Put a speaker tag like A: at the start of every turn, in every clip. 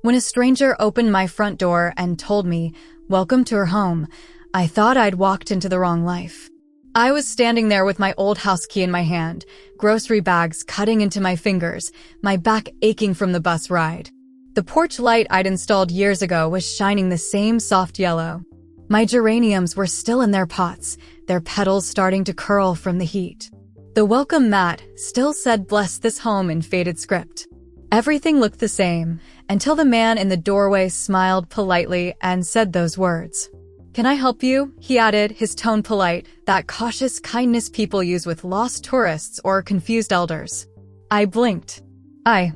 A: When a stranger opened my front door and told me, "Welcome to her home," I thought I'd walked into the wrong life. I was standing there with my old house key in my hand, grocery bags cutting into my fingers, my back aching from the bus ride. The porch light I'd installed years ago was shining the same soft yellow. My geraniums were still in their pots, their petals starting to curl from the heat. The welcome mat still said "Bless this home" in faded script. Everything looked the same, until the man in the doorway smiled politely and said those words. "Can I help you?" he added, his tone polite, that cautious kindness people use with lost tourists or confused elders. I blinked. I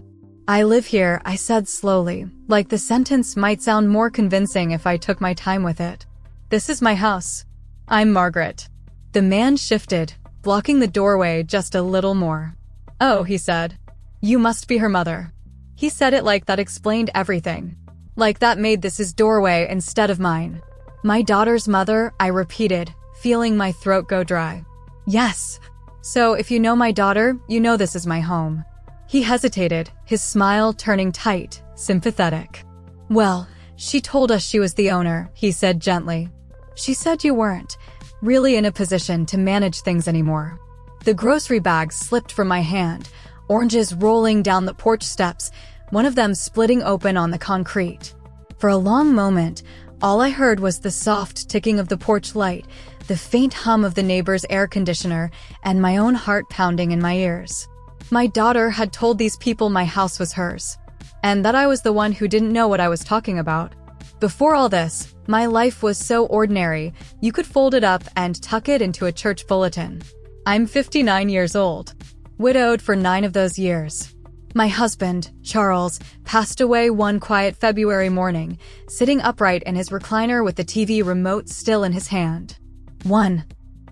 A: live here," I said slowly, like the sentence might sound more convincing if I took my time with it. "This is my house. I'm Margaret." The man shifted, blocking the doorway just a little more. "Oh," he said. "You must be her mother." He said it like that explained everything. Like that made this his doorway instead of mine. "My daughter's mother," I repeated, feeling my throat go dry. "Yes. So if you know my daughter, you know this is my home." He hesitated, his smile turning tight, sympathetic. "Well, she told us she was the owner," he said gently. "She said you weren't really in a position to manage things anymore." The grocery bags slipped from my hand, oranges rolling down the porch steps, one of them splitting open on the concrete. For a long moment, all I heard was the soft ticking of the porch light, the faint hum of the neighbor's air conditioner, and my own heart pounding in my ears. My daughter had told these people my house was hers, and that I was the one who didn't know what I was talking about. Before all this, my life was so ordinary, you could fold it up and tuck it into a church bulletin. I'm 59 years old, widowed for 9 of those years. My husband, Charles, passed away one quiet February morning, sitting upright in his recliner with the TV remote still in his hand. One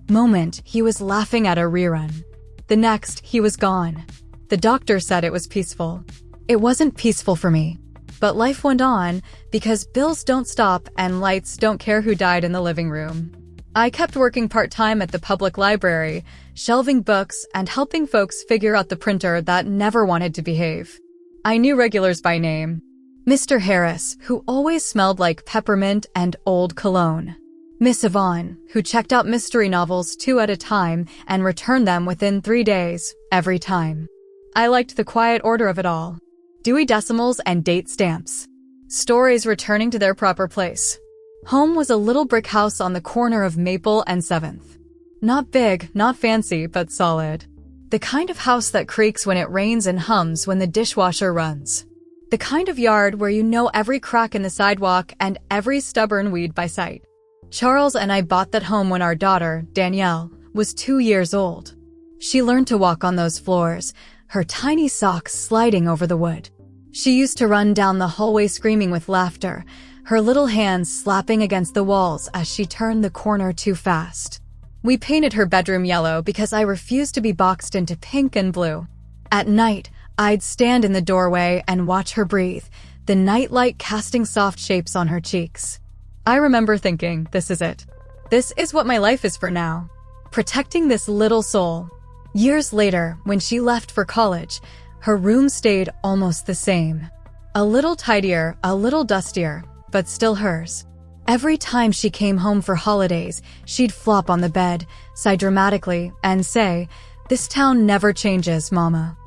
A: moment, he was laughing at a rerun. The next, he was gone. The doctor said it was peaceful. It wasn't peaceful for me. But life went on, because bills don't stop and lights don't care who died in the living room. I kept working part-time at the public library, shelving books and helping folks figure out the printer that never wanted to behave. I knew regulars by name. Mr. Harris, who always smelled like peppermint and old cologne. Miss Yvonne, who checked out mystery novels 2 at a time and returned them within 3 days, every time. I liked the quiet order of it all. Dewey Decimals and date stamps. Stories returning to their proper place. Home was a little brick house on the corner of Maple and 7th. Not big, not fancy, but solid. The kind of house that creaks when it rains and hums when the dishwasher runs. The kind of yard where you know every crack in the sidewalk and every stubborn weed by sight. Charles and I bought that home when our daughter, Danielle, was 2 years old. She learned to walk on those floors, her tiny socks sliding over the wood. She used to run down the hallway screaming with laughter, her little hands slapping against the walls as she turned the corner too fast. We painted her bedroom yellow because I refused to be boxed into pink and blue. At night, I'd stand in the doorway and watch her breathe, the nightlight casting soft shapes on her cheeks. I remember thinking, this is it. This is what my life is for now. Protecting this little soul. Years later, when she left for college, her room stayed almost the same. A little tidier, a little dustier, but still hers. Every time she came home for holidays, she'd flop on the bed, sigh dramatically, and say, "This town never changes, Mama."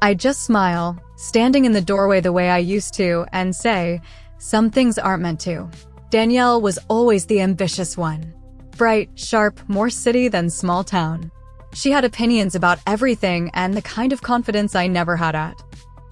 A: I'd just smile, standing in the doorway the way I used to, and say, "Some things aren't meant to." Danielle was always the ambitious one. Bright, sharp, more city than small town. She had opinions about everything and the kind of confidence I never had at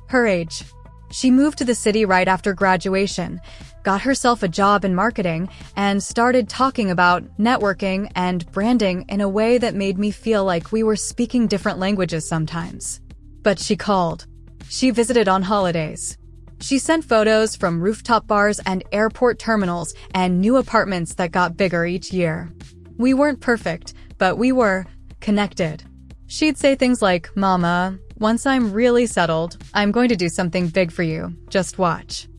A: her age. She moved to the city right after graduation, got herself a job in marketing, and started talking about networking and branding in a way that made me feel like we were speaking different languages sometimes. But she called. She visited on holidays. She sent photos from rooftop bars and airport terminals and new apartments that got bigger each year. We weren't perfect, but we were connected. She'd say things like, "Mama, once I'm really settled, I'm going to do something big for you. Just watch."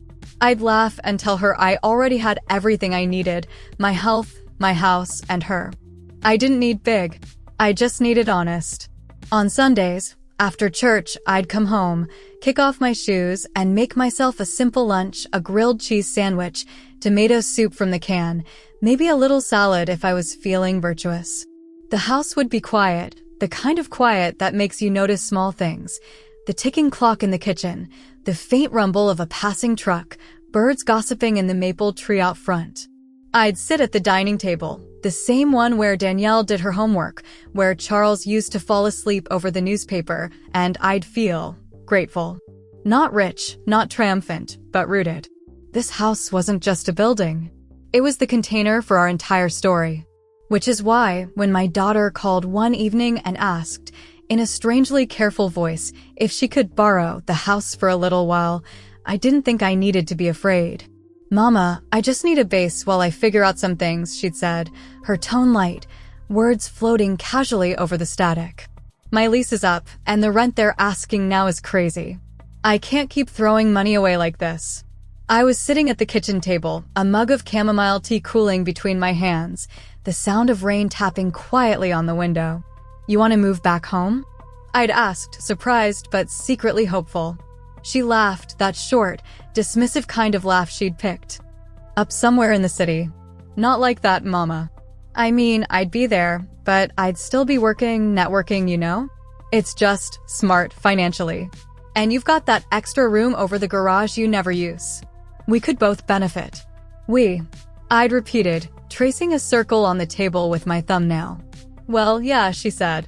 A: I'd laugh and tell her I already had everything I needed, my health, my house, and her. I didn't need big. I just needed honest. On Sundays, After church, I'd come home, kick off my shoes, and make myself a simple lunch, a grilled cheese sandwich, tomato soup from the can, maybe a little salad if I was feeling virtuous. The house would be quiet, the kind of quiet that makes you notice small things. The ticking clock in the kitchen, the faint rumble of a passing truck, birds gossiping in the maple tree out front. I'd sit at the dining table, the same one where Danielle did her homework, where Charles used to fall asleep over the newspaper, and I'd feel grateful. Not rich, not triumphant, but rooted. This house wasn't just a building. It was the container for our entire story. Which is why, when my daughter called one evening and asked, in a strangely careful voice, if she could borrow the house for a little while, I didn't think I needed to be afraid. "Mama, I just need a base while I figure out some things," she'd said, her tone light, words floating casually over the static. "My lease is up, and the rent they're asking now is crazy. I can't keep throwing money away like this." I was sitting at the kitchen table, a mug of chamomile tea cooling between my hands, the sound of rain tapping quietly on the window. "You want to move back home?" I'd asked, surprised but secretly hopeful. She laughed, that short, dismissive kind of laugh she'd picked. "Up somewhere in the city." "Not like that, Mama. I mean, I'd be there, but I'd still be working, networking, you know? It's just smart financially. And you've got that extra room over the garage you never use. We could both benefit." I'd repeated, tracing a circle on the table with my thumbnail. "Well, yeah," she said.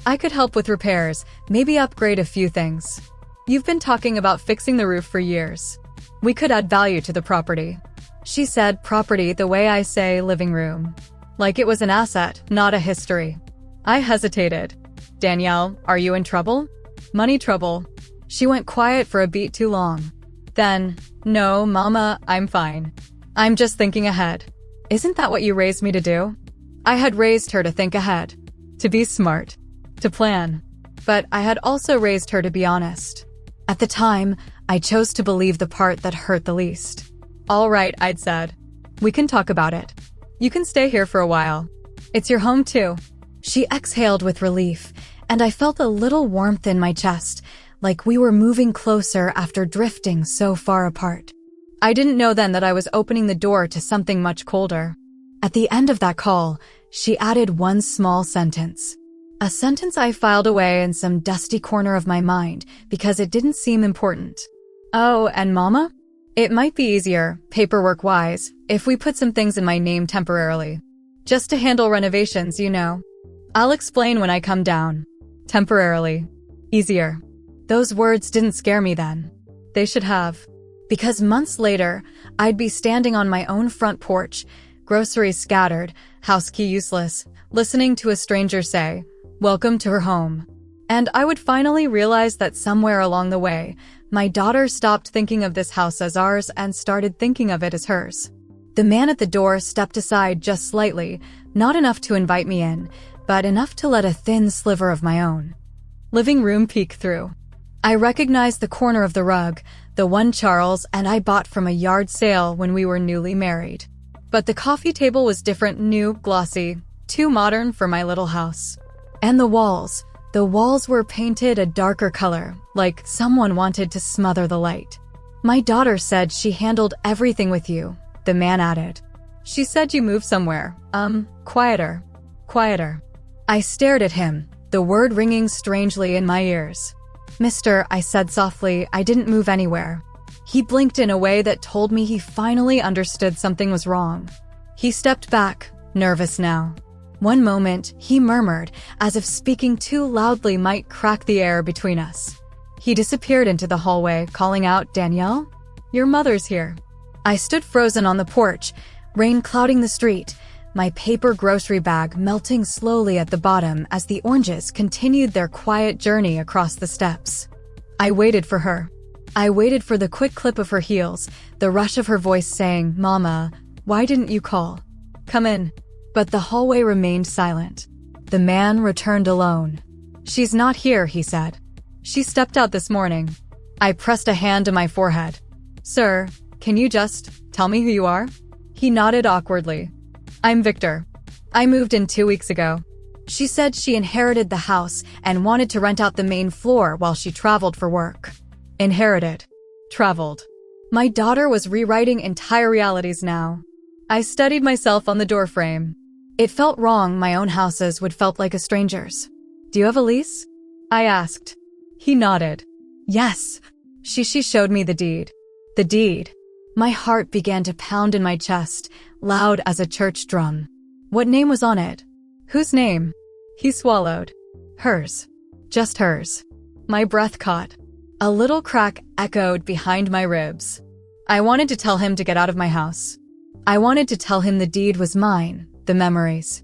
A: "I could help with repairs, maybe upgrade a few things. You've been talking about fixing the roof for years. We could add value to the property." She said property the way I say living room. Like it was an asset, not a history. I hesitated. "Danielle, are you in trouble?" "Money trouble." She went quiet for a beat too long. Then, "No, Mama, I'm fine. I'm just thinking ahead." "Isn't that what you raised me to do?" I had raised her to think ahead, to be smart, to plan. But I had also raised her to be honest. At the time, I chose to believe the part that hurt the least. "All right," I'd said. "We can talk about it. You can stay here for a while. It's your home too." She exhaled with relief, and I felt a little warmth in my chest, like we were moving closer after drifting so far apart. I didn't know then that I was opening the door to something much colder. At the end of that call, she added one small sentence. A sentence I filed away in some dusty corner of my mind because it didn't seem important. "Oh, and Mama? It might be easier, paperwork-wise, if we put some things in my name temporarily. Just to handle renovations, you know. I'll explain when I come down. Temporarily. Easier." Those words didn't scare me then. They should have. Because months later, I'd be standing on my own front porch, groceries scattered, house key useless, listening to a stranger say, "Welcome to her home." And I would finally realize that somewhere along the way, my daughter stopped thinking of this house as ours and started thinking of it as hers. The man at the door stepped aside just slightly, not enough to invite me in, but enough to let a thin sliver of my own living room peek through. I recognized the corner of the rug, the one Charles and I bought from a yard sale when we were newly married. But the coffee table was different, new, glossy, too modern for my little house. And the walls were painted a darker color, like someone wanted to smother the light. "My daughter said she handled everything with you," the man added. "She said you moved somewhere, quieter. I stared at him, the word ringing strangely in my ears. "Mister," I said softly, "I didn't move anywhere." He blinked in a way that told me he finally understood something was wrong. He stepped back, nervous now. One moment, he murmured, as if speaking too loudly might crack the air between us. He disappeared into the hallway, calling out, "Danielle? Your mother's here." I stood frozen on the porch, rain clouding the street, my paper grocery bag melting slowly at the bottom as the oranges continued their quiet journey across the steps. I waited for her. I waited for the quick clip of her heels, the rush of her voice saying, "Mama, why didn't you call? Come in." But the hallway remained silent. The man returned alone. "She's not here," he said. "She stepped out this morning." I pressed a hand to my forehead. "Sir, can you just tell me who you are?" He nodded awkwardly. "I'm Victor. I moved in 2 weeks ago." She said she inherited the house and wanted to rent out the main floor while she traveled for work. Inherited. Traveled. My daughter was rewriting entire realities now. I studied myself on the doorframe. It felt wrong my own houses would felt like a stranger's. Do you have a lease? I asked. He nodded. Yes. She showed me the deed. The deed. My heart began to pound in my chest, loud as a church drum. What name was on it? Whose name? He swallowed. Hers. Just hers. My breath caught. A little crack echoed behind my ribs. I wanted to tell him to get out of my house. I wanted to tell him the deed was mine, the memories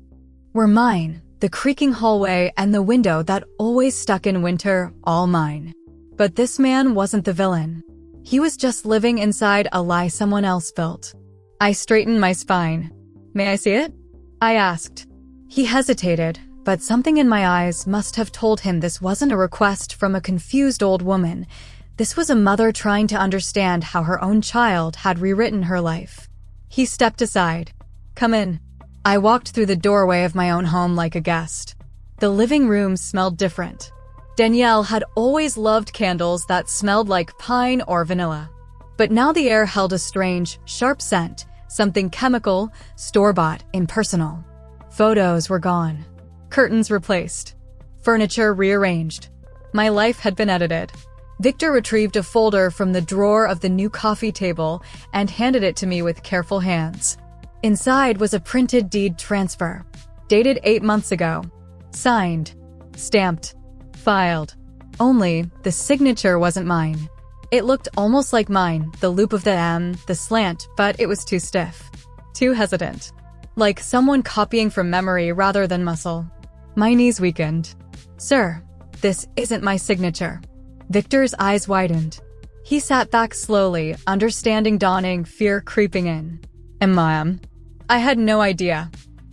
A: were mine, the creaking hallway and the window that always stuck in winter, all mine. But this man wasn't the villain. He was just living inside a lie someone else built. I straightened my spine. May I see it? I asked. He hesitated, but something in my eyes must have told him this wasn't a request from a confused old woman. This was a mother trying to understand how her own child had rewritten her life. He stepped aside. Come in. I walked through the doorway of my own home like a guest. The living room smelled different. Danielle had always loved candles that smelled like pine or vanilla. But now the air held a strange, sharp scent, something chemical, store-bought, impersonal. Photos were gone. Curtains replaced. Furniture rearranged. My life had been edited. Victor retrieved a folder from the drawer of the new coffee table and handed it to me with careful hands. Inside was a printed deed transfer, dated 8 months ago. Signed. Stamped. Filed. Only, the signature wasn't mine. It looked almost like mine, the loop of the M, the slant, but it was too stiff. Too hesitant. Like someone copying from memory rather than muscle. My knees weakened. Sir, this isn't my signature. Victor's eyes widened. He sat back slowly, understanding dawning, fear creeping in. Ma'am. I had no idea.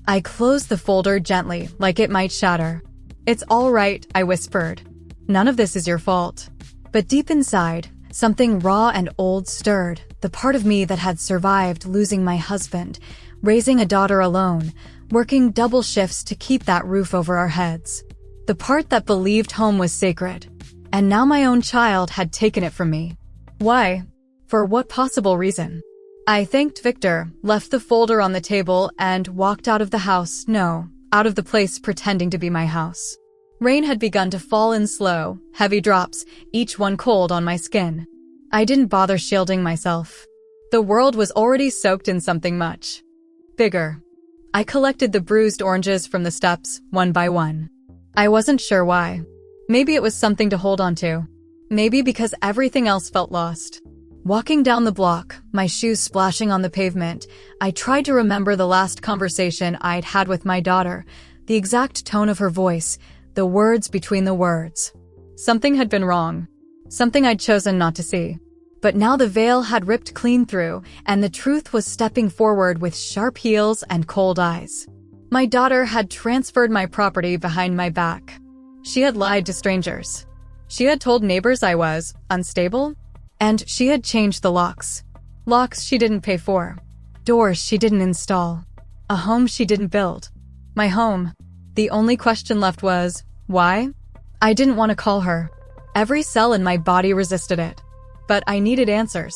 A: I closed the folder gently, like it might shatter. It's all right, I whispered. None of this is your fault. But deep inside, something raw and old stirred, the part of me that had survived losing my husband, raising a daughter alone, working double shifts to keep that roof over our heads. The part that believed home was sacred. And now my own child had taken it from me. Why? For what possible reason? I thanked Victor, left the folder on the table, and walked out of the house, out of the place pretending to be my house. Rain had begun to fall in slow, heavy drops, each one cold on my skin. I didn't bother shielding myself. The world was already soaked in something much bigger. I collected the bruised oranges from the steps, one by one. I wasn't sure why. Maybe it was something to hold on to. Maybe because everything else felt lost. Walking down the block, my shoes splashing on the pavement, I tried to remember the last conversation I'd had with my daughter, the exact tone of her voice, the words between the words. Something had been wrong. Something I'd chosen not to see. But now the veil had ripped clean through, and the truth was stepping forward with sharp heels and cold eyes. My daughter had transferred my property behind my back. She had lied to strangers. She had told neighbors I was unstable. And she had changed the locks. Locks she didn't pay for. Doors she didn't install. A home she didn't build. My home. The only question left was, why? I didn't want to call her. Every cell in my body resisted it. But I needed answers.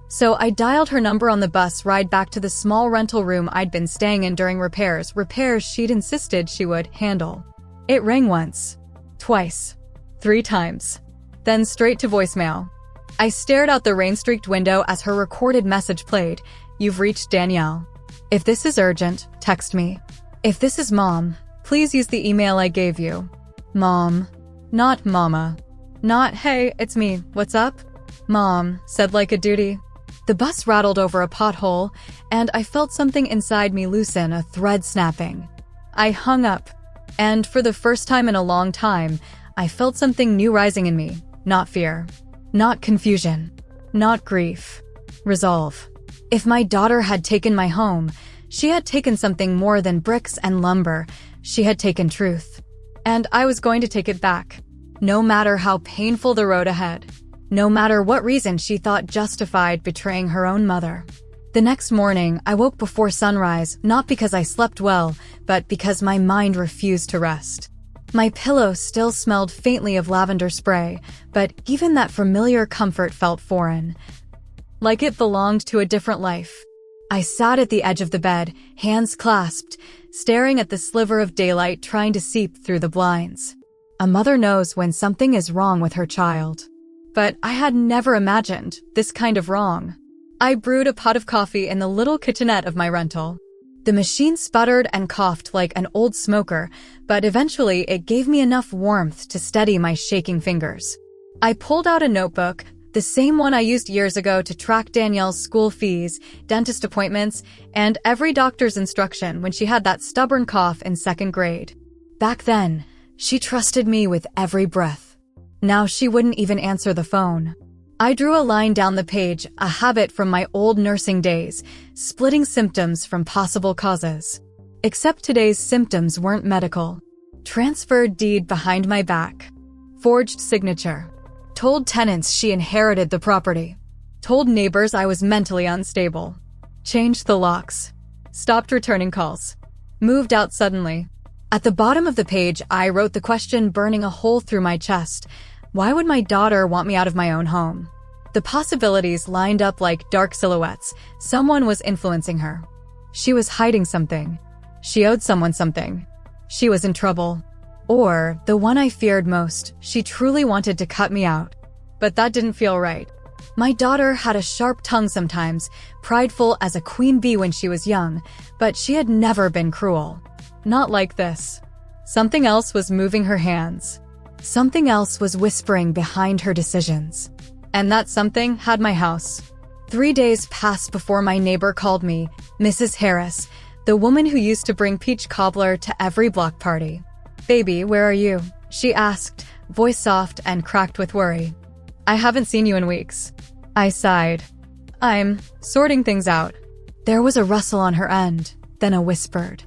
A: So I dialed her number on the bus ride back to the small rental room I'd been staying in during repairs she'd insisted she would handle. It rang once. Twice. 3 times. Then straight to voicemail. I stared out the rain-streaked window as her recorded message played. You've reached Danielle. If this is urgent, text me. If this is Mom, please use the email I gave you. Mom. Not Mama. Not, hey, it's me, what's up? Mom, said like a duty. The bus rattled over a pothole, and I felt something inside me loosen, a thread snapping. I hung up, and for the first time in a long time, I felt something new rising in me, not fear. Not confusion. Not grief. Resolve. If my daughter had taken my home, she had taken something more than bricks and lumber. She had taken truth. And I was going to take it back. No matter how painful the road ahead. No matter what reason she thought justified betraying her own mother. The next morning, I woke before sunrise, not because I slept well, but because my mind refused to rest. My pillow still smelled faintly of lavender spray, but even that familiar comfort felt foreign, like it belonged to a different life. I sat at the edge of the bed, hands clasped, staring at the sliver of daylight trying to seep through the blinds. A mother knows when something is wrong with her child. But I had never imagined this kind of wrong. I brewed a pot of coffee in the little kitchenette of my rental. The machine sputtered and coughed like an old smoker, but eventually it gave me enough warmth to steady my shaking fingers. I pulled out a notebook, the same one I used years ago to track Danielle's school fees, dentist appointments, and every doctor's instruction when she had that stubborn cough in 2nd grade. Back then, she trusted me with every breath. Now she wouldn't even answer the phone. I drew a line down the page, a habit from my old nursing days, splitting symptoms from possible causes. Except today's symptoms weren't medical. Transferred deed behind my back. Forged signature. Told tenants she inherited the property. Told neighbors I was mentally unstable. Changed the locks. Stopped returning calls. Moved out suddenly. At the bottom of the page, I wrote the question burning a hole through my chest. Why would my daughter want me out of my own home? The possibilities lined up like dark silhouettes. Someone was influencing her. She was hiding something. She owed someone something. She was in trouble. Or, the one I feared most, she truly wanted to cut me out. But that didn't feel right. My daughter had a sharp tongue sometimes, prideful as a queen bee when she was young, but she had never been cruel. Not like this. Something else was moving her hands. Something else was whispering behind her decisions. And that something had my house. 3 days passed before my neighbor called me, Mrs. Harris, the woman who used to bring peach cobbler to every block party. "Baby, where are you?" she asked, voice soft and cracked with worry. "I haven't seen you in weeks." I sighed. "I'm sorting things out." There was a rustle on her end, then a whispered.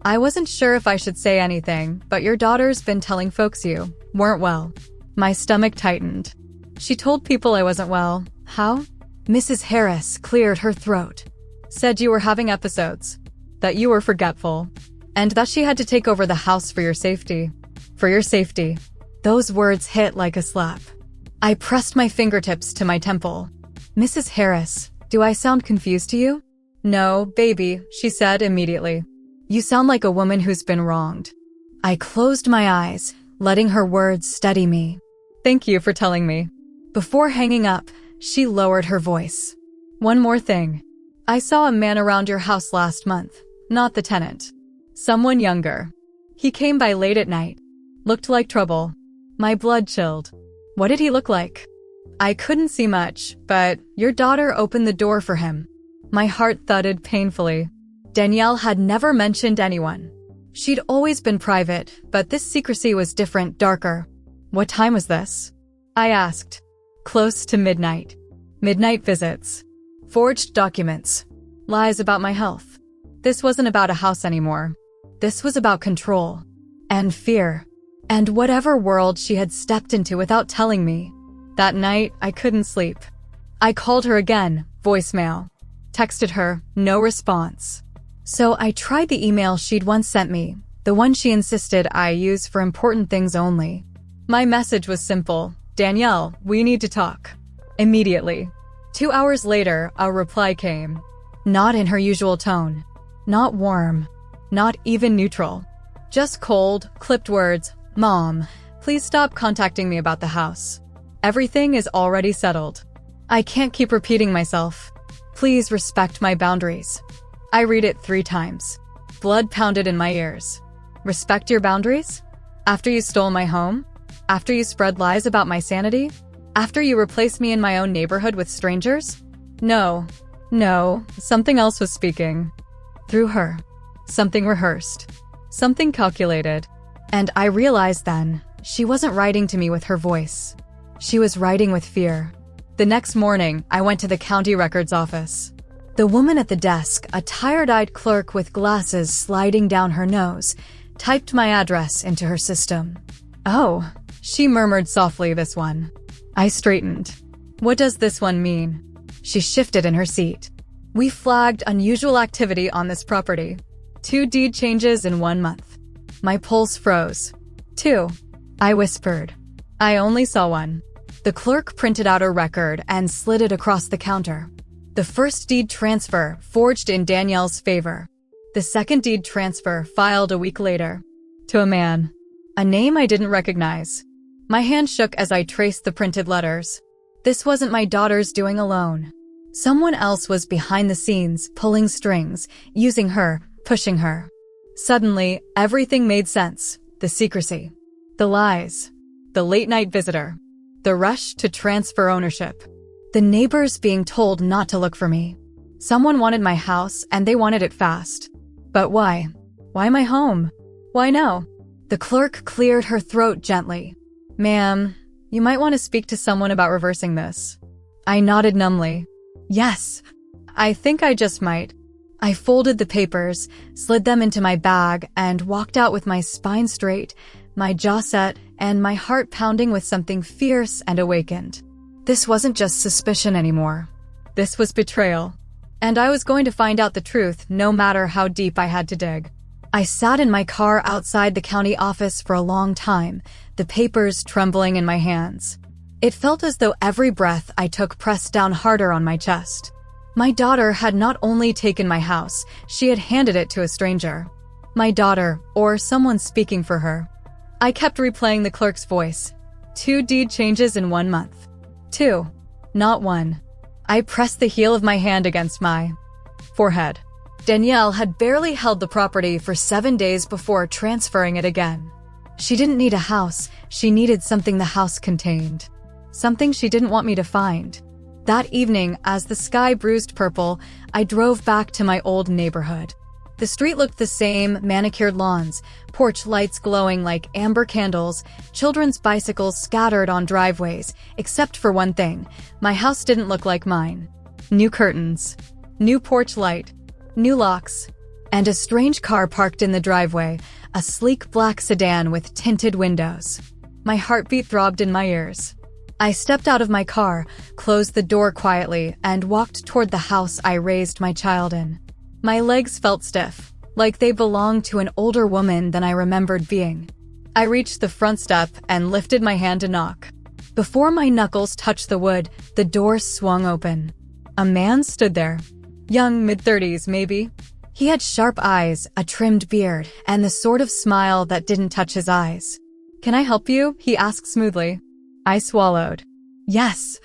A: "I wasn't sure if I should say anything, but your daughter's been telling folks you weren't well." My stomach tightened. She told people I wasn't well. How? Mrs. Harris cleared her throat. "Said you were having episodes. That you were forgetful. And that she had to take over the house for your safety." For your safety. Those words hit like a slap. I pressed my fingertips to my temple. "Mrs. Harris, do I sound confused to you?" "No, baby," she said immediately. "You sound like a woman who's been wronged." I closed my eyes, letting her words steady me. "Thank you for telling me." Before hanging up, she lowered her voice. "One more thing. I saw a man around your house last month, not the tenant. Someone younger. He came by late at night. Looked like trouble." My blood chilled. "What did he look like?" "I couldn't see much, but your daughter opened the door for him." My heart thudded painfully. Danielle had never mentioned anyone. She'd always been private, but this secrecy was different, darker. "What time was this?" I asked. "Close to midnight." Midnight visits. Forged documents. Lies about my health. This wasn't about a house anymore. This was about control. And fear. And whatever world she had stepped into without telling me. That night, I couldn't sleep. I called her again, voicemail. Texted her, no response. So I tried the email she'd once sent me, the one she insisted I use for important things only. My message was simple. "Danielle, we need to talk." Immediately. 2 hours later, a reply came. Not in her usual tone. Not warm. Not even neutral. Just cold, clipped words. "Mom, please stop contacting me about the house. Everything is already settled. I can't keep repeating myself. Please respect my boundaries." I read it 3 times. Blood pounded in my ears. Respect your boundaries? After you stole my home? After you spread lies about my sanity? After you replaced me in my own neighborhood with strangers? No, something else was speaking. Through her. Something rehearsed. Something calculated. And I realized then, she wasn't writing to me with her voice. She was writing with fear. The next morning, I went to the county records office. The woman at the desk, a tired-eyed clerk with glasses sliding down her nose, typed my address into her system. "Oh," she murmured softly, "this one." I straightened. "What does this one mean?" She shifted in her seat. We flagged unusual activity on this property. 2 deed changes in 1 month. My pulse froze. 2. I whispered. I only saw 1. The clerk printed out a record and slid it across the counter. The first deed transfer forged in Danielle's favor. The second deed transfer filed a week later. To a man. A name I didn't recognize. My hand shook as I traced the printed letters. This wasn't my daughter's doing alone. Someone else was behind the scenes, pulling strings, using her, pushing her. Suddenly, everything made sense. The secrecy. The lies. The late-night visitor. The rush to transfer ownership. The neighbors being told not to look for me. Someone wanted my house, and they wanted it fast. But why? Why my home? Why no? The clerk cleared her throat gently. Ma'am, you might want to speak to someone about reversing this. I nodded numbly. Yes, I think I just might. I folded the papers, slid them into my bag, and walked out with my spine straight, my jaw set, and my heart pounding with something fierce and awakened. This wasn't just suspicion anymore. This was betrayal. And I was going to find out the truth, no matter how deep I had to dig. I sat in my car outside the county office for a long time, the papers trembling in my hands. It felt as though every breath I took pressed down harder on my chest. My daughter had not only taken my house, she had handed it to a stranger. My daughter, or someone speaking for her. I kept replaying the clerk's voice. 2 deed changes in 1 month. 2, not 1. I pressed the heel of my hand against my forehead. Danielle had barely held the property for 7 days before transferring it again. She didn't need a house, she needed something the house contained. Something she didn't want me to find. That evening, as the sky bruised purple, I drove back to my old neighborhood. The street looked the same, manicured lawns, porch lights glowing like amber candles, children's bicycles scattered on driveways, except for one thing. My house didn't look like mine. New curtains, new porch light, new locks, and a strange car parked in the driveway, a sleek black sedan with tinted windows. My heartbeat throbbed in my ears. I stepped out of my car, closed the door quietly, and walked toward the house I raised my child in. My legs felt stiff, like they belonged to an older woman than I remembered being. I reached the front step and lifted my hand to knock. Before my knuckles touched the wood, the door swung open. A man stood there. Young, mid-30s, maybe. He had sharp eyes, a trimmed beard, and the sort of smile that didn't touch his eyes. "Can I help you?" he asked smoothly. I swallowed. "Yes.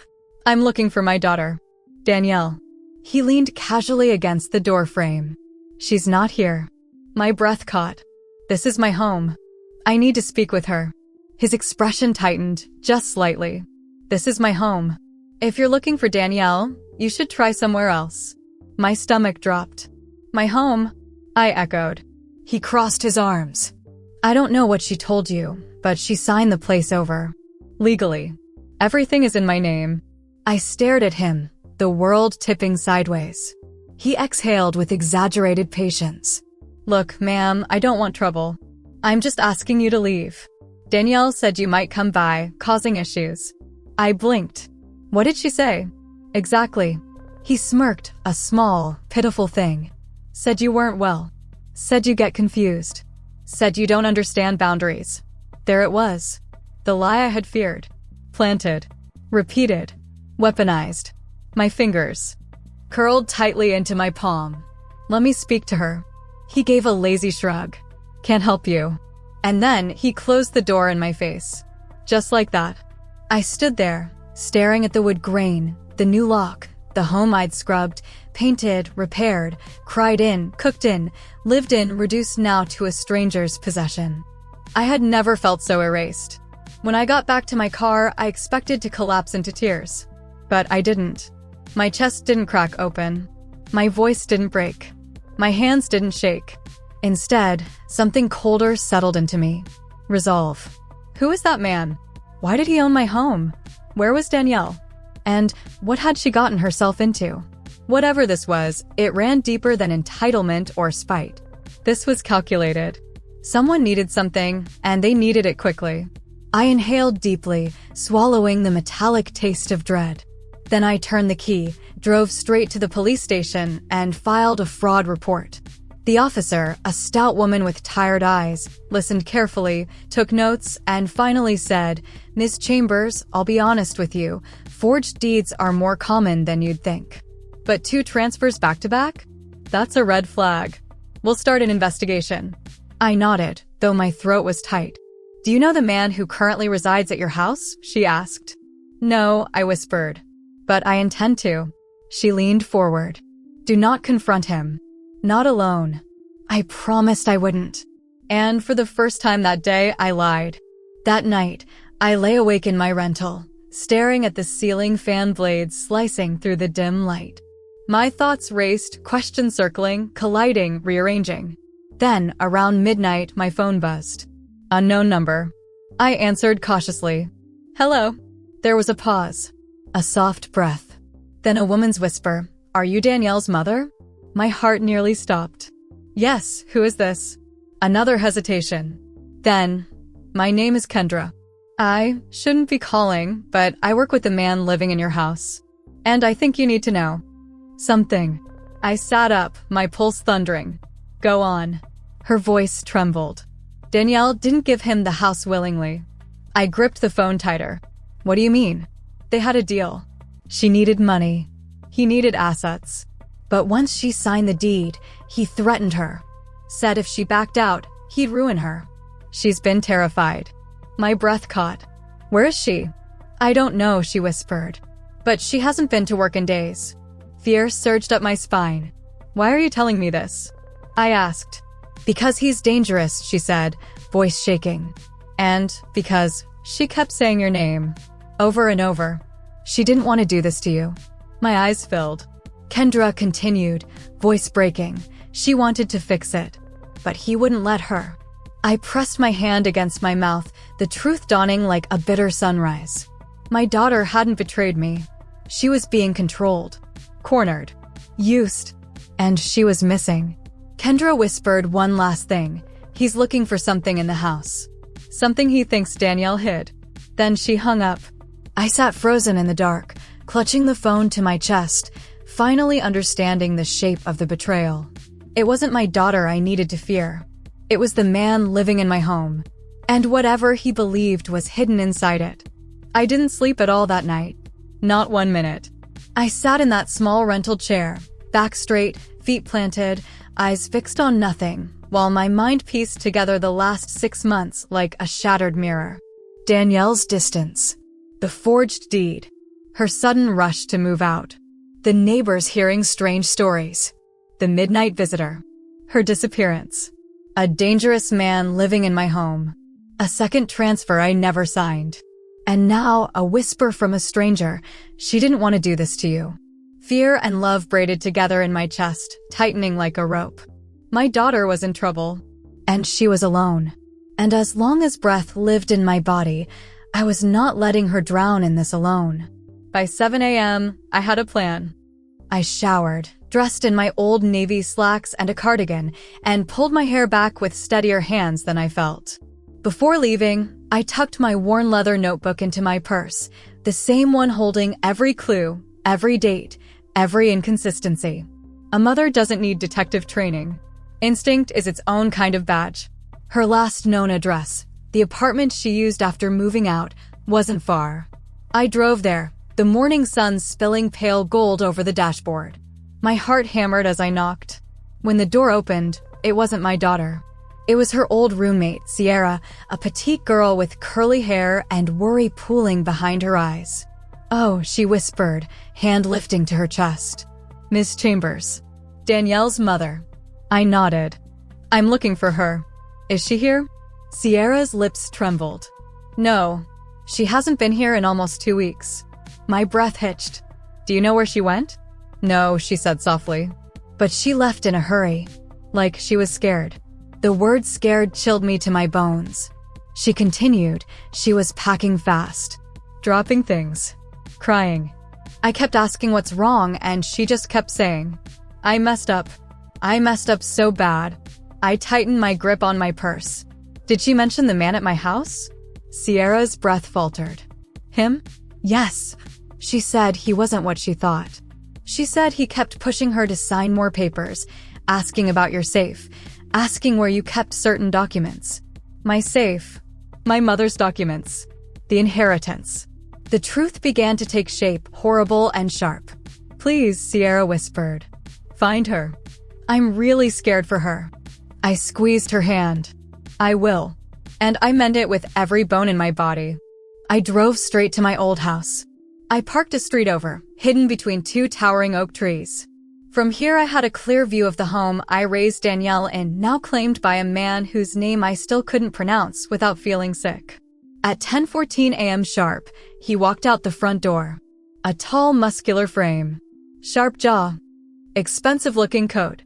A: I'm looking for my daughter. Danielle." He leaned casually against the door frame. "She's not here." My breath caught. "This is my home. I need to speak with her." His expression tightened, just slightly. "This is my home. If you're looking for Danielle, you should try somewhere else." My stomach dropped. "My home?" I echoed. He crossed his arms. "I don't know what she told you, but she signed the place over. Legally. Everything is in my name." I stared at him, the world tipping sideways. He exhaled with exaggerated patience. "Look, ma'am, I don't want trouble. I'm just asking you to leave. Danielle said you might come by, causing issues." I blinked. "What did she say?" "Exactly." He smirked, a small, pitiful thing. "Said you weren't well. Said you get confused. Said you don't understand boundaries." There it was. The lie I had feared. Planted. Repeated. Weaponized. My fingers curled tightly into my palm. "Let me speak to her." He gave a lazy shrug. "Can't help you." And then he closed the door in my face. Just like that. I stood there, staring at the wood grain, the new lock, the home I'd scrubbed, painted, repaired, cried in, cooked in, lived in, reduced now to a stranger's possession. I had never felt so erased. When I got back to my car, I expected to collapse into tears. But I didn't. My chest didn't crack open. My voice didn't break. My hands didn't shake. Instead, something colder settled into me. Resolve. Who was that man? Why did he own my home? Where was Danielle? And what had she gotten herself into? Whatever this was, it ran deeper than entitlement or spite. This was calculated. Someone needed something, and they needed it quickly. I inhaled deeply, swallowing the metallic taste of dread. Then I turned the key, drove straight to the police station, and filed a fraud report. The officer, a stout woman with tired eyes, listened carefully, took notes, and finally said, "Ms. Chambers, I'll be honest with you, forged deeds are more common than you'd think. But 2 transfers back-to-back? That's a red flag. We'll start an investigation." I nodded, though my throat was tight. "Do you know the man who currently resides at your house?" she asked. "No," I whispered. "But I intend to." She leaned forward. "Do not confront him. Not alone." I promised I wouldn't. And for the first time that day, I lied. That night, I lay awake in my rental, staring at the ceiling fan blades slicing through the dim light. My thoughts raced, questions circling, colliding, rearranging. Then, around midnight, my phone buzzed. Unknown number. I answered cautiously. "Hello." There was a pause. A soft breath. Then a woman's whisper. "Are you Danielle's mother?" My heart nearly stopped. "Yes, who is this?" Another hesitation. Then, "My name is Kendra. I shouldn't be calling, but I work with the man living in your house. And I think you need to know something." I sat up, my pulse thundering. "Go on." Her voice trembled. "Danielle didn't give him the house willingly." I gripped the phone tighter. "What do you mean?" "They had a deal. She needed money. He needed assets. But once she signed the deed, he threatened her. Said if she backed out, he'd ruin her. She's been terrified." My breath caught. "Where is she?" "I don't know," she whispered. "But she hasn't been to work in days." Fear surged up my spine. "Why are you telling me this?" I asked. "Because he's dangerous," she said, voice shaking. "And because," she kept saying your name, over and over. "She didn't want to do this to you." My eyes filled. Kendra continued, voice breaking. She wanted to fix it, but he wouldn't let her. I pressed my hand against my mouth, the truth dawning like a bitter sunrise. My daughter hadn't betrayed me. She was being controlled, cornered, used, and she was missing. Kendra whispered one last thing. "He's looking for something in the house. Something he thinks Danielle hid." Then she hung up. I sat frozen in the dark, clutching the phone to my chest, finally understanding the shape of the betrayal. It wasn't my daughter I needed to fear. It was the man living in my home, and whatever he believed was hidden inside it. I didn't sleep at all that night. Not 1 minute. I sat in that small rental chair, back straight, feet planted, eyes fixed on nothing, while my mind pieced together the last 6 months like a shattered mirror. Danielle's distance. The forged deed. Her sudden rush to move out. The neighbors hearing strange stories. The midnight visitor. Her disappearance. A dangerous man living in my home. A second transfer I never signed. And now a whisper from a stranger. "She didn't want to do this to you." Fear and love braided together in my chest, tightening like a rope. My daughter was in trouble. And she was alone. And as long as breath lived in my body, I was not letting her drown in this alone. By 7 a.m., I had a plan. I showered, dressed in my old navy slacks and a cardigan, and pulled my hair back with steadier hands than I felt. Before leaving, I tucked my worn leather notebook into my purse, the same one holding every clue, every date, every inconsistency. A mother doesn't need detective training. Instinct is its own kind of badge. Her last known address, the apartment she used after moving out, wasn't far. I drove there, the morning sun spilling pale gold over the dashboard. My heart hammered as I knocked. When the door opened, it wasn't my daughter. It was her old roommate, Sierra, a petite girl with curly hair and worry pooling behind her eyes. "Oh," she whispered, hand lifting to her chest. "Miss Chambers. Danielle's mother." I nodded. "I'm looking for her. Is she here?" Sierra's lips trembled. "No, she hasn't been here in almost 2 weeks." My breath hitched. "Do you know where she went?" "No," she said softly. "But she left in a hurry. Like she was scared." The word scared chilled me to my bones. She continued. She was packing fast. Dropping things. Crying. I kept asking what's wrong, and she just kept saying, "I messed up. I messed up so bad." I tightened my grip on my purse. "Did she mention the man at my house?" Sierra's breath faltered. "Him?" "Yes." She said he wasn't what she thought. She said he kept pushing her to sign more papers, asking about your safe, asking where you kept certain documents. My safe. My mother's documents. The inheritance. The truth began to take shape, horrible and sharp. Please, Sierra whispered. Find her. I'm really scared for her. I squeezed her hand. I will. And I meant it with every bone in my body. I drove straight to my old house. I parked a street over, hidden between two towering oak trees. From here I had a clear view of the home I raised Danielle in, now claimed by a man whose name I still couldn't pronounce without feeling sick. At 10:14 a.m. sharp, he walked out the front door. A tall, muscular frame. Sharp jaw. Expensive-looking coat.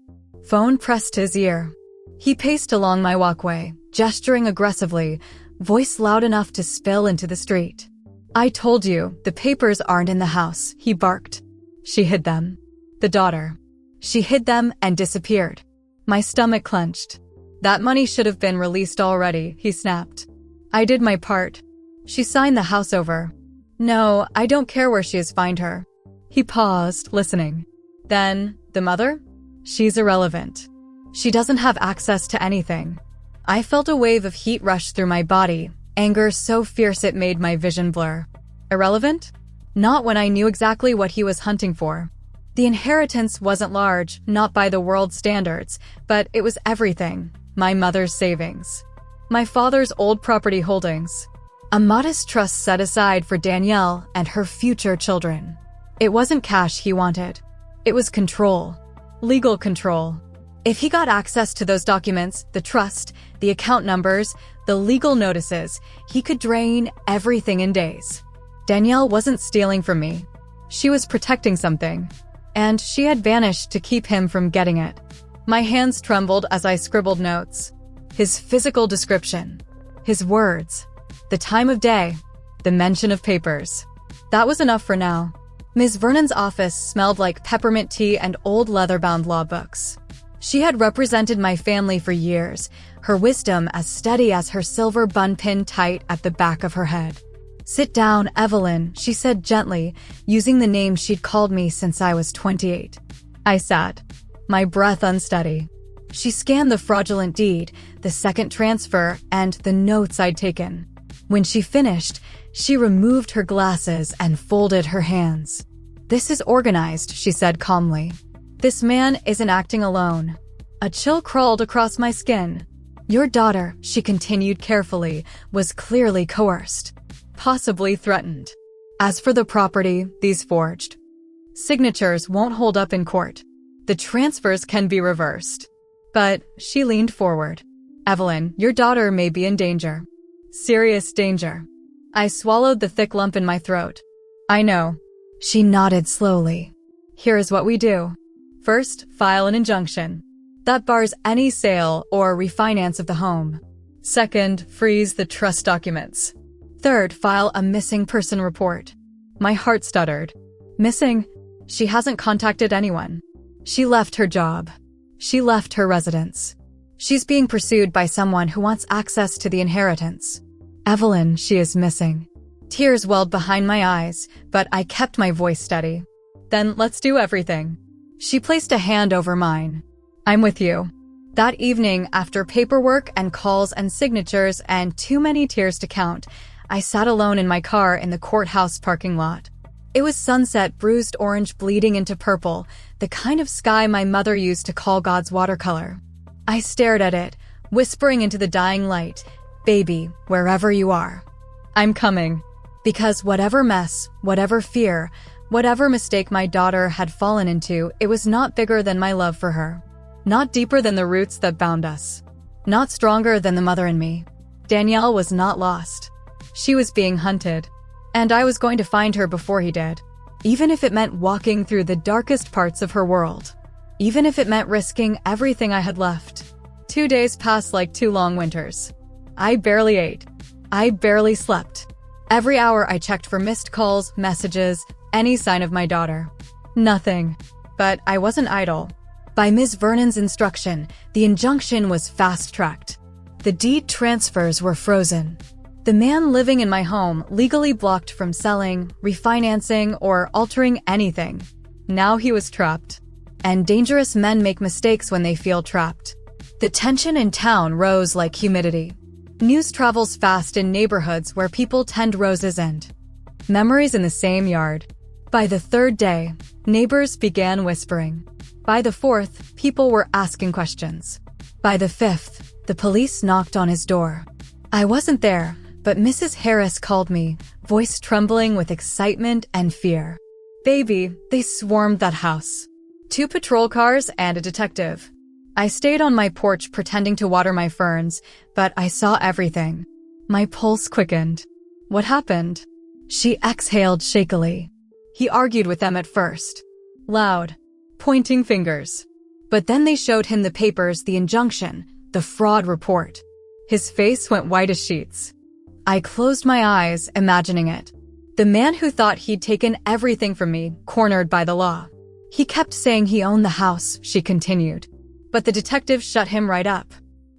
A: Phone pressed to his ear. He paced along my walkway, gesturing aggressively, voice loud enough to spill into the street. I told you, the papers aren't in the house, he barked. She hid them. The daughter. She hid them and disappeared. My stomach clenched. That money should have been released already, he snapped. I did my part. She signed the house over. No, I don't care where she is, find her. He paused, listening. Then, the mother? She's irrelevant. She doesn't have access to anything. I felt a wave of heat rush through my body, anger so fierce it made my vision blur. Irrelevant? Not when I knew exactly what he was hunting for. The inheritance wasn't large, not by the world's standards, but it was everything. My mother's savings. My father's old property holdings. A modest trust set aside for Danielle and her future children. It wasn't cash he wanted. It was control. Legal control. If he got access to those documents, the trust, the account numbers, the legal notices, he could drain everything in days. Danielle wasn't stealing from me. She was protecting something. And she had vanished to keep him from getting it. My hands trembled as I scribbled notes. His physical description. His words. The time of day. The mention of papers. That was enough for now. Ms. Vernon's office smelled like peppermint tea and old leather-bound law books. She had represented my family for years, her wisdom as steady as her silver bun pinned tight at the back of her head. Sit down, Evelyn, she said gently, using the name she'd called me since I was 28. I sat, my breath unsteady. She scanned the fraudulent deed, the second transfer, and the notes I'd taken. When she finished, she removed her glasses and folded her hands. This is organized, she said calmly. This man isn't acting alone. A chill crawled across my skin. Your daughter, she continued carefully, was clearly coerced. Possibly threatened. As for the property, these forged signatures won't hold up in court. The transfers can be reversed. But she leaned forward. Evelyn, your daughter may be in danger. Serious danger. I swallowed the thick lump in my throat. I know. She nodded slowly. Here is what we do. First, file an injunction. That bars any sale or refinance of the home. Second, freeze the trust documents. Third, file a missing person report. My heart stuttered. Missing? She hasn't contacted anyone. She left her job. She left her residence. She's being pursued by someone who wants access to the inheritance. Evelyn, she is missing. Tears welled behind my eyes, but I kept my voice steady. Then let's do everything. She placed a hand over mine. I'm with you. That evening, after paperwork and calls and signatures and too many tears to count, I sat alone in my car in the courthouse parking lot. It was sunset, bruised orange bleeding into purple, the kind of sky my mother used to call God's watercolor. I stared at it, whispering into the dying light, "Baby, wherever you are, I'm coming." Because whatever mess, whatever fear, whatever mistake my daughter had fallen into, it was not bigger than my love for her. Not deeper than the roots that bound us. Not stronger than the mother in me. Danielle was not lost. She was being hunted. And I was going to find her before he did. Even if it meant walking through the darkest parts of her world. Even if it meant risking everything I had left. 2 days passed like 2 long winters. I barely ate. I barely slept. Every hour I checked for missed calls, messages, any sign of my daughter. Nothing. But I wasn't idle. By Ms. Vernon's instruction, the injunction was fast-tracked. The deed transfers were frozen. The man living in my home, legally blocked from selling, refinancing, or altering anything. Now he was trapped. And dangerous men make mistakes when they feel trapped. The tension in town rose like humidity. News travels fast in neighborhoods where people tend roses and memories in the same yard. By the third day, neighbors began whispering. By the fourth, people were asking questions. By the fifth, the police knocked on his door. I wasn't there, but Mrs. Harris called me, voice trembling with excitement and fear. Baby, they swarmed that house. 2 patrol cars and a detective. I stayed on my porch pretending to water my ferns, but I saw everything. My pulse quickened. What happened? She exhaled shakily. He argued with them at first. Loud. Pointing fingers. But then they showed him the papers, the injunction, the fraud report. His face went white as sheets. I closed my eyes, imagining it. The man who thought he'd taken everything from me, cornered by the law. He kept saying he owned the house, she continued. But the detective shut him right up.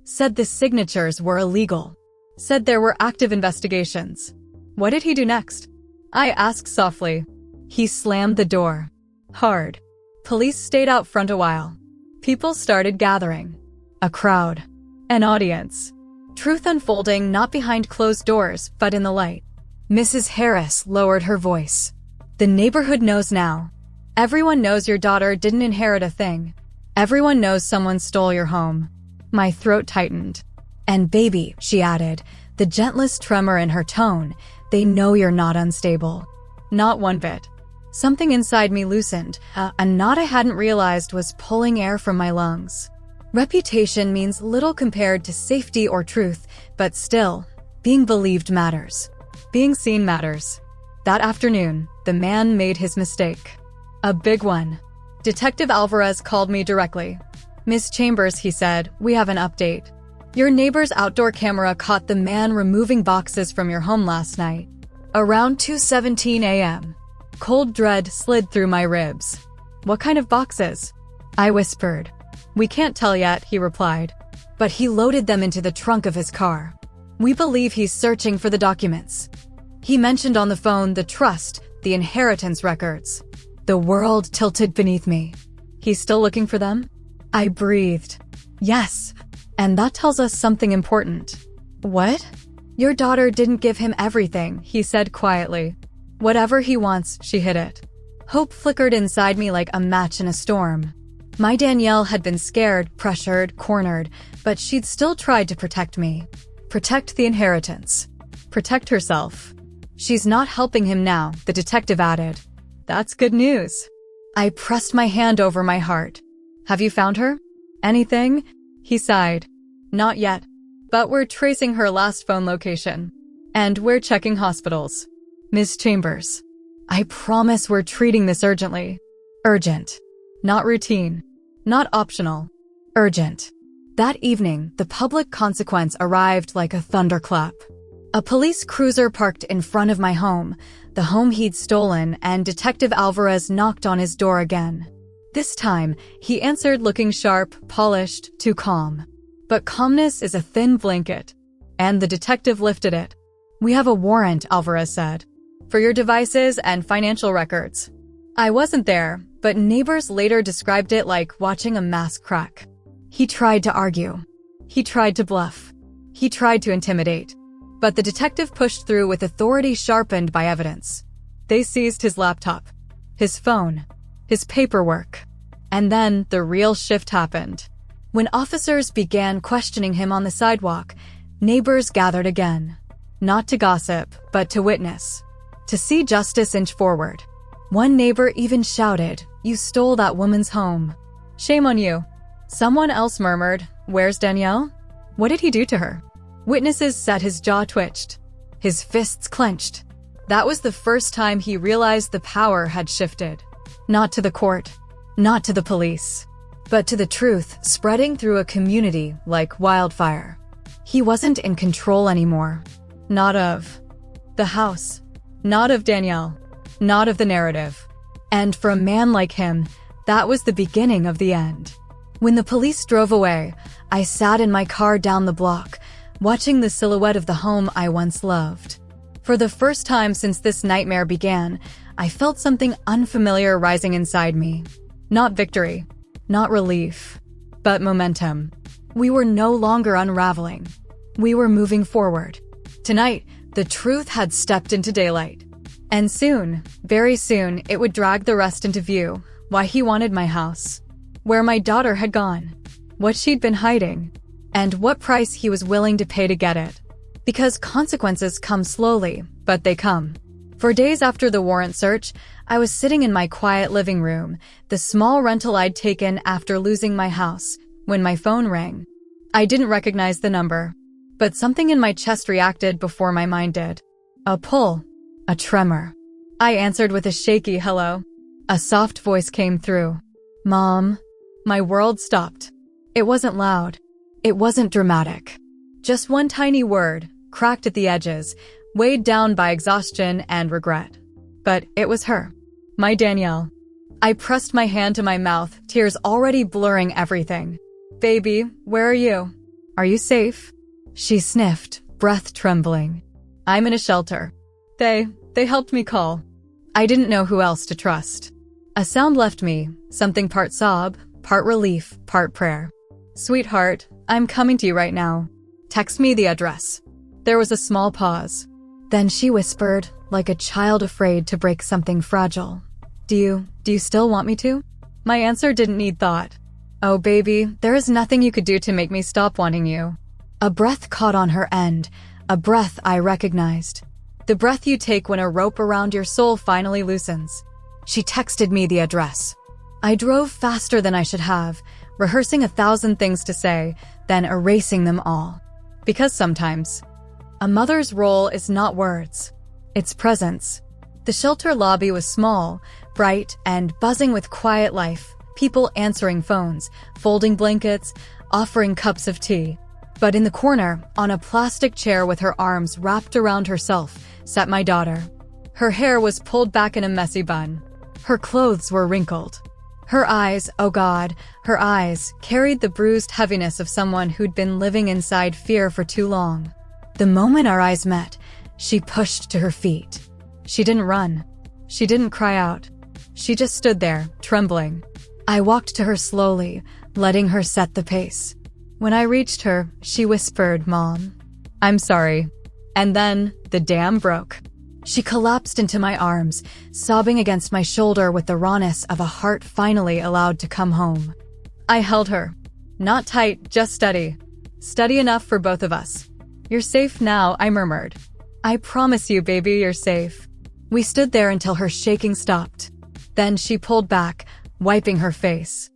A: Said the signatures were illegal. Said there were active investigations. What did he do next? I asked softly. He slammed the door. Hard. Police stayed out front a while. People started gathering. A crowd. An audience. Truth unfolding not behind closed doors, but in the light. Mrs. Harris lowered her voice. The neighborhood knows now. Everyone knows your daughter didn't inherit a thing. Everyone knows someone stole your home. My throat tightened. And baby, she added, the gentlest tremor in her tone, they know you're not unstable. Not one bit. Something inside me loosened, a knot I hadn't realized was pulling air from my lungs. Reputation means little compared to safety or truth, but still, being believed matters. Being seen matters. That afternoon, the man made his mistake. A big one. Detective Alvarez called me directly. Miss Chambers, he said, we have an update. Your neighbor's outdoor camera caught the man removing boxes from your home last night. Around 2:17 a.m. Cold dread slid through my ribs. What kind of boxes? I whispered. We can't tell yet, he replied. But he loaded them into the trunk of his car. We believe he's searching for the documents. He mentioned on the phone the trust, the inheritance records. The world tilted beneath me. He's still looking for them? I breathed. Yes. And that tells us something important. What? Your daughter didn't give him everything, he said quietly. Whatever he wants, she hid it. Hope flickered inside me like a match in a storm. My Danielle had been scared, pressured, cornered, but she'd still tried to protect me. Protect the inheritance. Protect herself. She's not helping him now, the detective added. That's good news. I pressed my hand over my heart. Have you found her? Anything? He sighed. Not yet. But we're tracing her last phone location. And we're checking hospitals. Miss Chambers. I promise we're treating this urgently. Urgent. Not routine. Not optional. Urgent. That evening, the public consequence arrived like a thunderclap. A police cruiser parked in front of my home, the home he'd stolen, and Detective Alvarez knocked on his door again. This time, he answered looking sharp, polished, too calm. But calmness is a thin blanket. And the detective lifted it. We have a warrant, Alvarez said. For your devices and financial records. I wasn't there, but neighbors later described it like watching a mask crack. He tried to argue. He tried to bluff. He tried to intimidate. But the detective pushed through with authority sharpened by evidence. They seized his laptop, his phone, his paperwork. And then the real shift happened. When officers began questioning him on the sidewalk, neighbors gathered again. Not to gossip, but to witness. To see justice inch forward. One neighbor even shouted, "You stole that woman's home. Shame on you." Someone else murmured, "Where's Danielle? What did he do to her?" Witnesses said his jaw twitched. His fists clenched. That was the first time he realized the power had shifted. Not to the court, not to the police, but to the truth spreading through a community like wildfire. He wasn't in control anymore. Not of the house. Not of Danielle. Not of the narrative. And for a man like him, that was the beginning of the end. When the police drove away, I sat in my car down the block, watching the silhouette of the home I once loved. For the first time since this nightmare began, I felt something unfamiliar rising inside me. Not victory, not relief, but momentum. We were no longer unraveling. We were moving forward. Tonight, the truth had stepped into daylight. And soon, very soon, it would drag the rest into view. Why he wanted my house, where my daughter had gone, what she'd been hiding, and what price he was willing to pay to get it. Because consequences come slowly, but they come. For days after the warrant search, I was sitting in my quiet living room, the small rental I'd taken after losing my house, when my phone rang. I didn't recognize the number, but something in my chest reacted before my mind did. A pull, a tremor. I answered with a shaky hello. A soft voice came through. Mom. My world stopped. It wasn't loud. It wasn't dramatic. Just one tiny word, cracked at the edges, weighed down by exhaustion and regret. But it was her. My Danielle. I pressed my hand to my mouth, tears already blurring everything. Baby, where are you? Are you safe? She sniffed, breath trembling. I'm in a shelter. They helped me call. I didn't know who else to trust. A sound left me, something part sob, part relief, part prayer. Sweetheart, I'm coming to you right now. Text me the address. There was a small pause. Then she whispered, like a child afraid to break something fragile. Do you still want me to? My answer didn't need thought. Oh baby, there is nothing you could do to make me stop wanting you. A breath caught on her end, a breath I recognized. The breath you take when a rope around your soul finally loosens. She texted me the address. I drove faster than I should have, rehearsing 1,000 things to say, then erasing them all. Because sometimes, a mother's role is not words, it's presence. The shelter lobby was small, bright, and buzzing with quiet life, people answering phones, folding blankets, offering cups of tea. But in the corner, on a plastic chair with her arms wrapped around herself, sat my daughter. Her hair was pulled back in a messy bun. Her clothes were wrinkled. Her eyes, oh God, her eyes carried the bruised heaviness of someone who'd been living inside fear for too long. The moment our eyes met, she pushed to her feet. She didn't run. She didn't cry out. She just stood there, trembling. I walked to her slowly, letting her set the pace. When I reached her, she whispered, Mom, I'm sorry. And then the dam broke. She collapsed into my arms, sobbing against my shoulder with the rawness of a heart finally allowed to come home. I held her. Not tight, just steady. Steady enough for both of us. You're safe now, I murmured. I promise you, baby, you're safe. We stood there until her shaking stopped. Then she pulled back, wiping her face.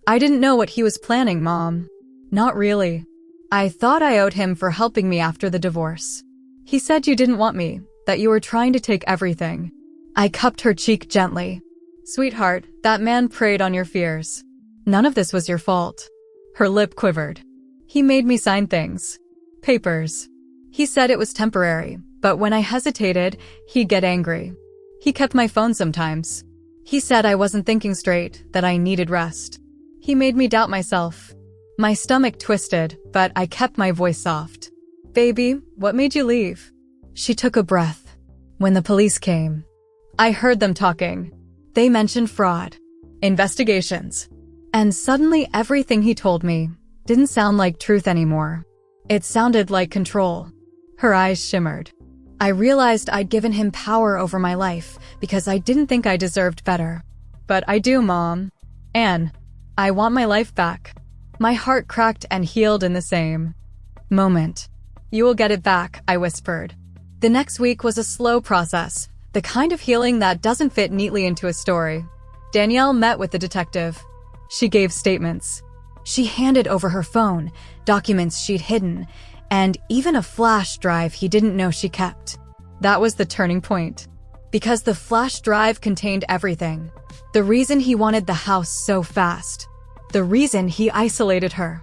A: I didn't know what he was planning, Mom. Not really. I thought I owed him for helping me after the divorce. He said you didn't want me, that you were trying to take everything. I cupped her cheek gently. Sweetheart, that man preyed on your fears. None of this was your fault. Her lip quivered. He made me sign things. Papers. He said it was temporary, but when I hesitated, he'd get angry. He kept my phone sometimes. He said I wasn't thinking straight, that I needed rest. He made me doubt myself. My stomach twisted, but I kept my voice soft. Baby, what made you leave? She took a breath. When the police came, I heard them talking. They mentioned fraud, investigations, and suddenly everything he told me didn't sound like truth anymore. It sounded like control. Her eyes shimmered. I realized I'd given him power over my life because I didn't think I deserved better. But I do, Mom. Anne, I want my life back. My heart cracked and healed in the same moment. You will get it back, I whispered. The next week was a slow process, the kind of healing that doesn't fit neatly into a story. Danielle met with the detective. She gave statements. She handed over her phone, documents she'd hidden, and even a flash drive he didn't know she kept. That was the turning point. Because the flash drive contained everything. The reason he wanted the house so fast. The reason he isolated her.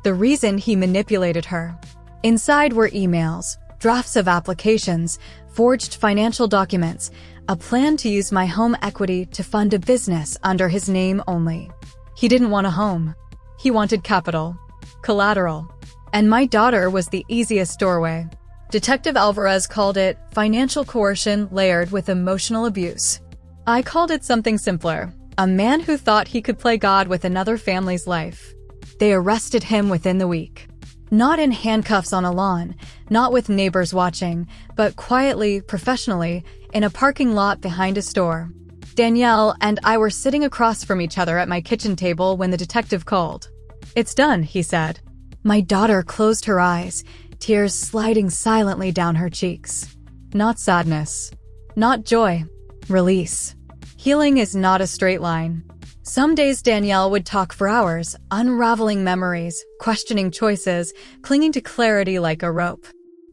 A: The reason he manipulated her. Inside were emails, drafts of applications, forged financial documents, a plan to use my home equity to fund a business under his name only. He didn't want a home. He wanted capital, collateral. And my daughter was the easiest doorway. Detective Alvarez called it financial coercion layered with emotional abuse. I called it something simpler: a man who thought he could play God with another family's life. They arrested him within the week. Not in handcuffs on a lawn, not with neighbors watching, but quietly, professionally, in a parking lot behind a store. Danielle and I were sitting across from each other at my kitchen table when the detective called. "It's done," he said. My daughter closed her eyes, tears sliding silently down her cheeks. Not sadness. Not joy. Release. Healing is not a straight line. Some days Danielle would talk for hours, unraveling memories, questioning choices, clinging to clarity like a rope.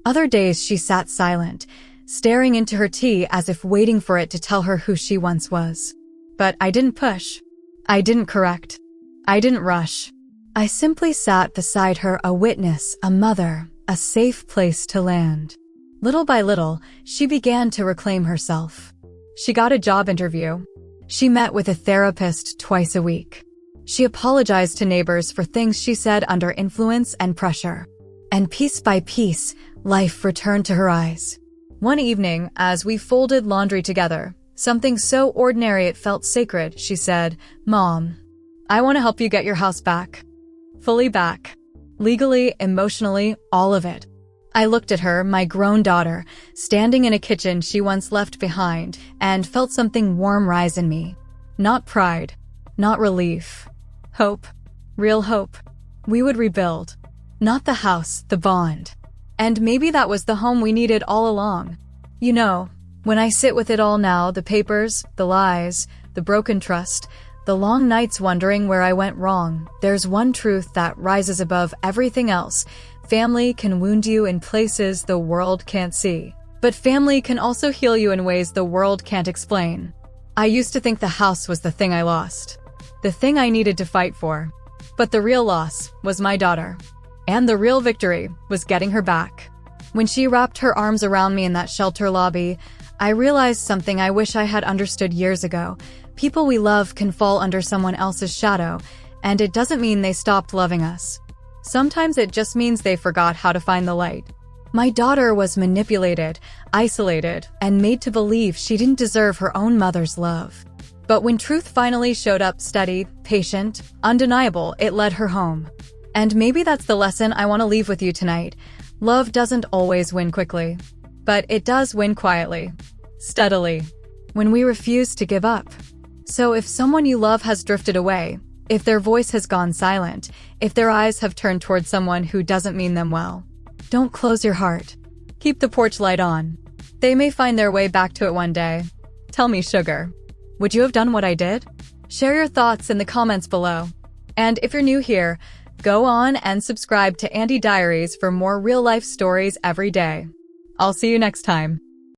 A: Other days she sat silent, staring into her tea as if waiting for it to tell her who she once was. But I didn't push. I didn't correct. I didn't rush. I simply sat beside her, a witness, a mother, a safe place to land. Little by little, she began to reclaim herself. She got a job interview. She met with a therapist twice a week. She apologized to neighbors for things she said under influence and pressure. And piece by piece, life returned to her eyes. One evening, as we folded laundry together, something so ordinary it felt sacred, she said, "Mom, I want to help you get your house back. Fully back. Legally, emotionally, all of it." I looked at her, my grown daughter, standing in a kitchen she once left behind, and felt something warm rise in me. Not pride. Not relief. Hope. Real hope. We would rebuild. Not the house, the bond. And maybe that was the home we needed all along. You know, when I sit with it all now, the papers, the lies, the broken trust, the long nights wondering where I went wrong, there's one truth that rises above everything else. Family can wound you in places the world can't see. But family can also heal you in ways the world can't explain. I used to think the house was the thing I lost, the thing I needed to fight for. But the real loss was my daughter. And the real victory was getting her back. When she wrapped her arms around me in that shelter lobby, I realized something I wish I had understood years ago. People we love can fall under someone else's shadow, and it doesn't mean they stopped loving us. Sometimes it just means they forgot how to find the light. My daughter was manipulated, isolated, and made to believe she didn't deserve her own mother's love. But when truth finally showed up, steady, patient, undeniable, it led her home. And maybe that's the lesson I want to leave with you tonight. Love doesn't always win quickly, but it does win quietly, steadily, when we refuse to give up. So if someone you love has drifted away, if their voice has gone silent, if their eyes have turned towards someone who doesn't mean them well, don't close your heart. Keep the porch light on. They may find their way back to it one day. Tell me, sugar, would you have done what I did? Share your thoughts in the comments below. And if you're new here, go on and subscribe to Auntie Diaries for more real-life stories every day. I'll see you next time.